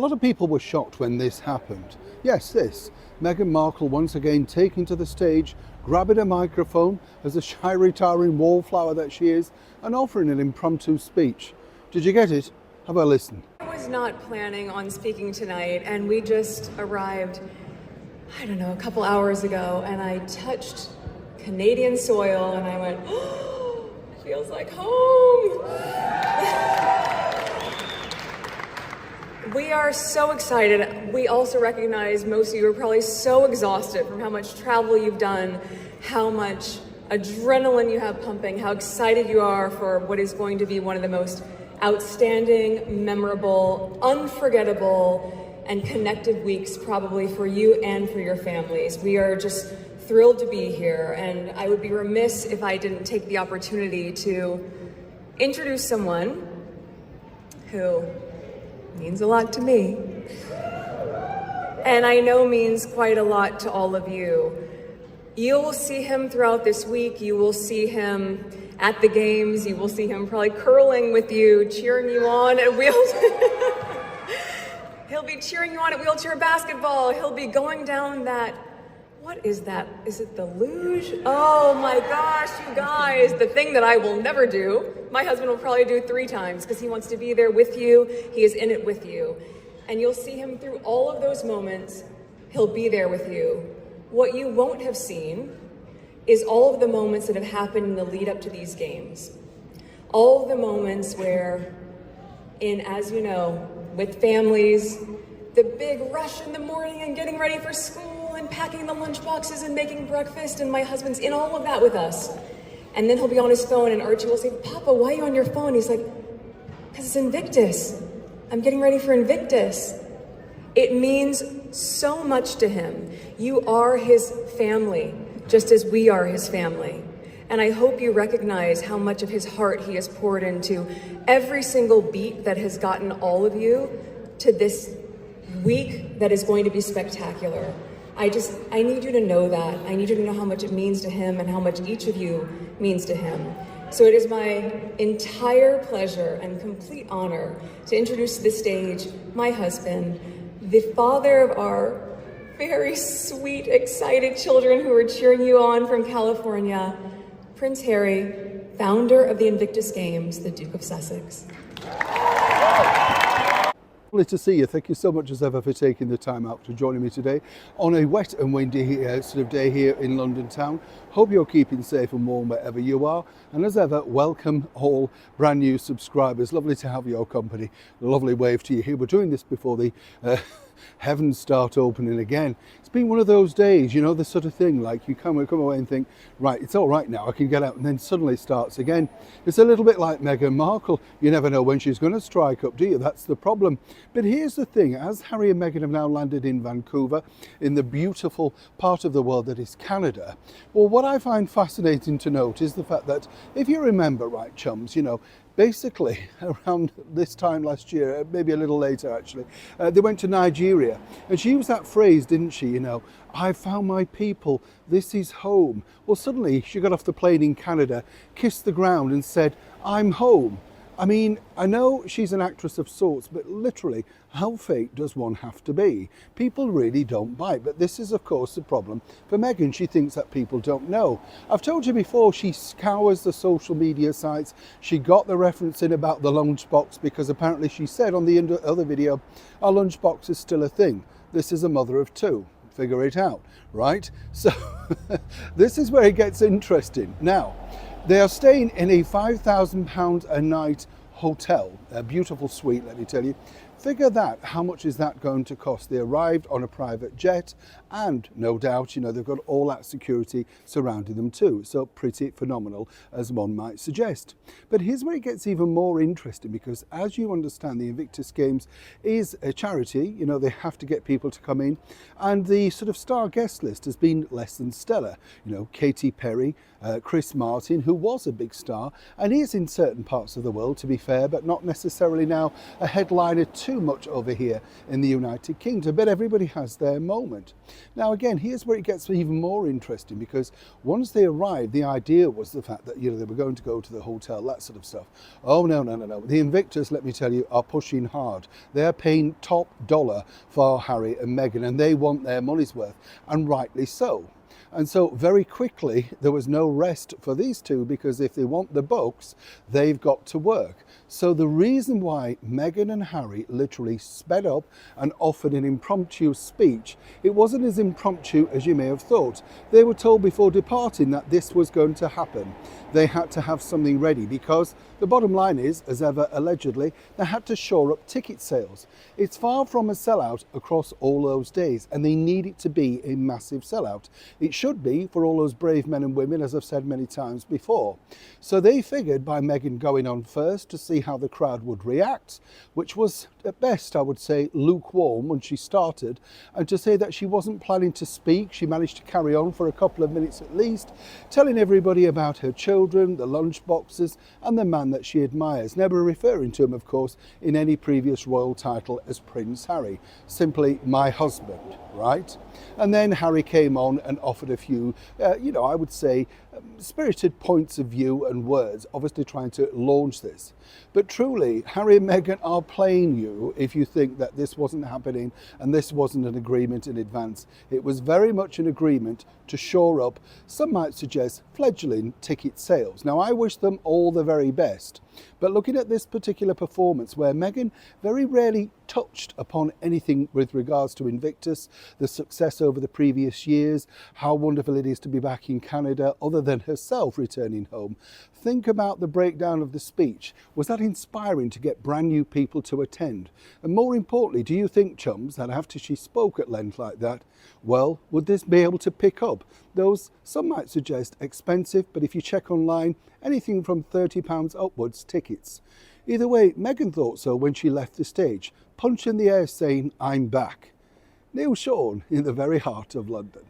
A lot of people were shocked when this happened. Yes, this. Meghan Markle once again taking to the stage, grabbing a microphone as a shy, retiring wallflower that she is, and offering an impromptu speech. Did you get it? Have a listen. I was not planning on speaking tonight, and we just arrived, I don't know, a couple hours ago, and I touched Canadian soil, and I went, oh, it feels like home. We are so excited. We also recognize most of you are probably so exhausted from how much travel you've done, how much adrenaline you have pumping, how excited you are for what is going to be one of the most outstanding, memorable, unforgettable, and connected weeks probably for you and for your families. We are just thrilled to be here, and I would be remiss if I didn't take the opportunity to introduce someone who means a lot to me, and I know means quite a lot to all of you. You will see him throughout this week. You will see him at the games. You will see him probably curling with you, cheering you on at He'll be cheering you on at wheelchair basketball. He'll be going down that, what is that? Is it the luge? Oh my gosh, you guys, the thing that I will never do. My husband will probably do 3 times because he wants to be there with you. He is in it with you. And you'll see him through all of those moments. He'll be there with you. What you won't have seen is all of the moments that have happened in the lead up to these games. All of the moments where, as you know, with families, the big rush in the morning and getting ready for school and packing the lunch boxes and making breakfast, and my husband's in all of that with us. And then he'll be on his phone and Archie will say, Papa, why are you on your phone? He's like, because it's Invictus. I'm getting ready for Invictus. It means so much to him. You are his family, just as we are his family. And I hope you recognize how much of his heart he has poured into every single beat that has gotten all of you to this week that is going to be spectacular. I need you to know that. I need you to know how much it means to him and how much each of you means to him. So it is my entire pleasure and complete honor to introduce to the stage my husband, the father of our very sweet, excited children who are cheering you on from California, Prince Harry, founder of the Invictus Games, the Duke of Sussex. Lovely to see you. Thank you so much as ever for taking the time out to joining me today on a wet and windy day here in London town. Hope you're keeping safe and warm wherever you are. And as ever, welcome all brand new subscribers. Lovely to have your company. A lovely wave to you here. We're doing this before the heavens start opening again. It's been one of those days, you know, the sort of thing like you come away and think, right, it's all right now, I can get out, and then suddenly starts again. It's a little bit like Meghan Markle. You never know when she's going to strike up, do you? That's the problem. But here's the thing, as Harry and Meghan have now landed in Vancouver, in the beautiful part of the world that is Canada, well, what I find fascinating to note is the fact that, if you remember, right, chums, you know, basically around this time last year, maybe a little later actually, they went to Nigeria, and she used that phrase, didn't she, you know, I found my people, this is home. Well, suddenly she got off the plane in Canada, kissed the ground and said, I'm home. I mean, I know she's an actress of sorts, but literally, how fake does one have to be? People really don't bite, but this is, of course, the problem for Meghan. She thinks that people don't know. I've told you before, she scours the social media sites. She got the reference in about the lunchbox because apparently she said on the other video, our lunchbox is still a thing. This is a mother of 2. Figure it out, right? So this is where it gets interesting. Now, they are staying in a £5,000 a night hotel, a beautiful suite, let me tell you. Figure that, how much is that going to cost? They arrived on a private jet, and no doubt, you know, they've got all that security surrounding them too. So pretty phenomenal, as one might suggest. But here's where it gets even more interesting, because as you understand, the Invictus Games is a charity. You know, they have to get people to come in, and the sort of star guest list has been less than stellar. You know, Katy Perry, Chris Martin, who was a big star, and is in certain parts of the world, to be fair, but not necessarily now a headliner to too much over here in the United Kingdom, but everybody has their moment. Now again, here's where it gets even more interesting, because once they arrived, the idea was the fact that, they were going to go to the hotel, that sort of stuff. Oh no. The Invictus, let me tell you, are pushing hard. They're paying top dollar for Harry and Meghan, and they want their money's worth, and rightly so. And so very quickly, there was no rest for these two, because if they want the bucks, they've got to work. So the reason why Meghan and Harry literally sped up and offered an impromptu speech, it wasn't as impromptu as you may have thought. They were told before departing that this was going to happen. They had to have something ready, because the bottom line is, as ever allegedly, they had to shore up ticket sales. It's far from a sellout across all those days, and they need it to be a massive sellout. It should be for all those brave men and women, as I've said many times before. So they figured by Meghan going on first to see how the crowd would react, which was at best, I would say, lukewarm when she started, and to say that she wasn't planning to speak, she managed to carry on for a couple of minutes at least, telling everybody about her children, the lunch boxes, and the man that she admires, never referring to him, of course, in any previous royal title as Prince Harry, simply my husband, right? And then Harry came on and offered a few, I would say, spirited points of view and words, obviously trying to launch this. But truly, Harry and Meghan are playing you if you think that this wasn't happening and this wasn't an agreement in advance. It was very much an agreement to shore up, some might suggest, fledgling ticket sales. Now, I wish them all the very best. But looking at this particular performance, where Meghan very rarely touched upon anything with regards to Invictus, the success over the previous years, how wonderful it is to be back in Canada, other than herself returning home, think about the breakdown of the speech. Was that inspiring to get brand new people to attend? And more importantly, do you think, chums, that after she spoke at length like that, well, would this be able to pick up those, some might suggest, expensive, but if you check online, anything from £30 upwards tickets? Either way, Meghan thought so when she left the stage, punch in the air saying, "I'm back." Neil Sean in the very heart of London.